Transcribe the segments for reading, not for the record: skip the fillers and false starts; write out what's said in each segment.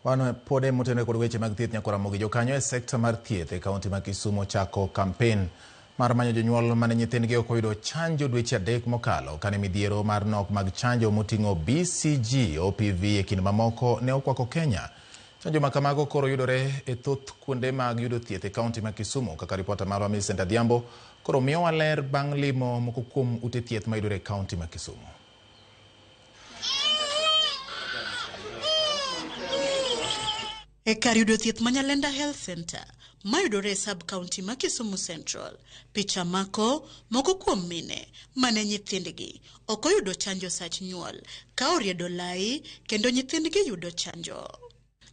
Wano pode motene kod weche mag thieth nyakora mogi jokanyo e sekta mar thieth e kaunti ma Kisumu chako kampen mar manyo jonyuol mane nyithindgi ok oyudo chanjo dweche 3 mokalo kane midhiero mar nok mag chanjo moting'o BCG, OPV e kind mamoko ne okwako Kenya. Chanjo ma kamago koro yudore e thoth kuonde mag yudo thieth e kaunti ma Kisumu kaka ripota marwa Millicent Adhiambo koro miyowa ler bang' limo moko kuom ute thieth ma yudore e kaunti ma Kisumu. E kar yudo thieth ma Nyalenda Health Center mayudore e sub-county ma Kisumu Central, picha mako moko kuom mine mane nyithindgi ok oyudo chanjo sach nyuol ka oriedo lai kendo nyithindgi yudo chanjo.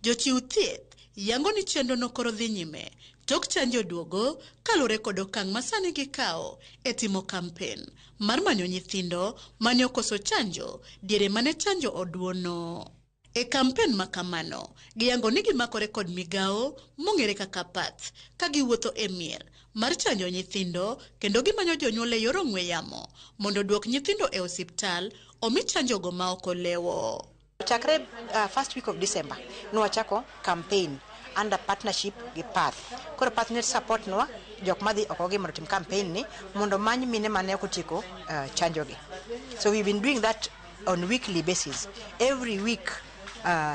Jochiw thieth yango ni chenro no koro dhi nyime tok chanjo duogo kalure kod okang' masani gikawo e timo kampen mar manyo nyithindo mane okoso chanjo diere mane chanjo oduono. E kampen makamano, giyango ni gimakore kod migawo mong'ere kaka PATH ka giwuotho e mier mar chanjo nyithindo kendo gimanyo jonyuol e yor ong'we yamo mondo duok nyithindo e osiptal omi chanjo go ma ok olewo. Chakre first week of December, nwachako campaign under partnership gi PATH. Koro PATH net support nwa jok madhi okogi mondo tim campaign ni mondo many mine mane okotiko chanjo gi. So we've been doing that on weekly basis. Every week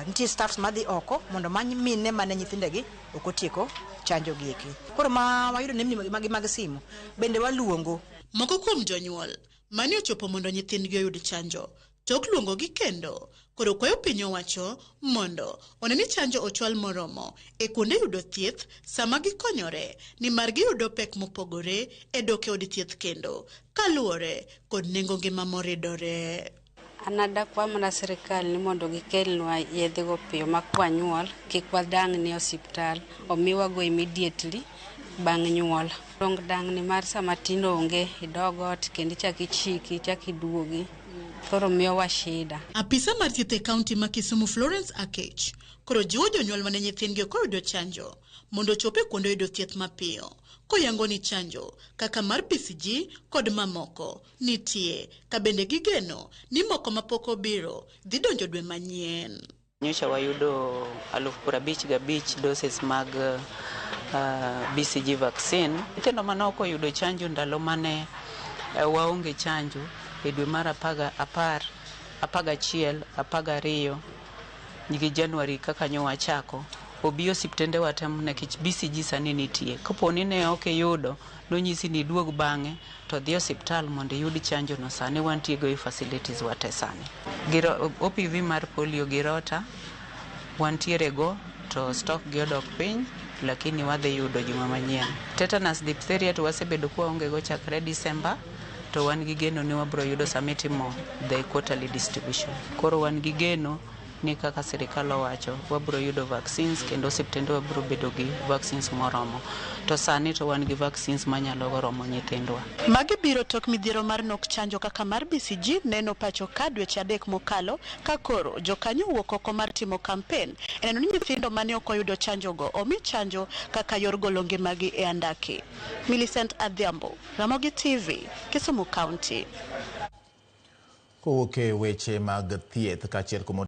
nitie staffs madhi oko mondo many mine mane nyithindegi okotieko chanjo gi eki. Koro ma wayudo nembni mag simu bende waluongo moko kuom jonyuol mane ochopo mondo nyithindgi oyud chanjo tok luongo gi kendo koro kwayo piny owacho mondo oneni chanjo ochwal moromo e kuonde yudo thieth sama gikonyore ni mar giyudo pek mopogore e dok e od thieth kendo kaluwore kod nengo ngima moridore. Anadakwa mana sirikal ni mondo gikelnwa yedhego piyo ma kwanyuol kik wadang' ni osiptal omiwa go immediately bang' nyuol. Dong dang' ni mar sama tindo onge idogot kendo ichaki iduogi koro miyowa shida. Apisa mar thieth e kaunti ma Kisumu Florence Akech koro jiwo jonyuol mane nyithindgi ok oyudo chanjo mondo chope kuonde yudo thieth mapiyo koyango ni chanjo kaka mar BCG kod mamoko nitie ka bende gigeno ni moko mapok obiro dhi donjo dwe manyien. Nyocha wayudo 55,000 doses mag BCG vaccine. Nyithindo mane ok oyudo chanjo ndalo mane waonge chanjo e dwe mar 11, 12 nyigi Januari kaka nyo wachako obi osiptende watem nekech BCG sani nitie. Koponi ne ok yudo nonyisi ni duog bang'e to dhi osiptal mondo yud chanjo no sani wantie go e facilities wate sani. OPV mar polio girota wantiere go to stock gi odok piny lakini wadhi yudo juma manyien. Tetanus diphtheria to wasebedo kwa onge go chakre December to wan gi geno ni wabro yudo samitimo the quarterly distribution. Koro wan gi geno ni kaka sirikal owacho wabro yudo vaccines kendo osiptende wabro bedo gi vaccines moromo. To sani to wan gi vaccines manyalo romo nyithindwa. Magi biro tok midhiero mar nok chanjo kaka mar BCG neno pacho ka dweche 3 mokalo ka koro jokanyo wuok oko mar timo kampen neno ni nyithindo mane ok oyudo chanjo go omi chanjo kaka yor golo ngimagi e andaki. Millicent Adhiambo, Ramogi TV, Kisumu County. Kowuok e weche mag thieth kaachiel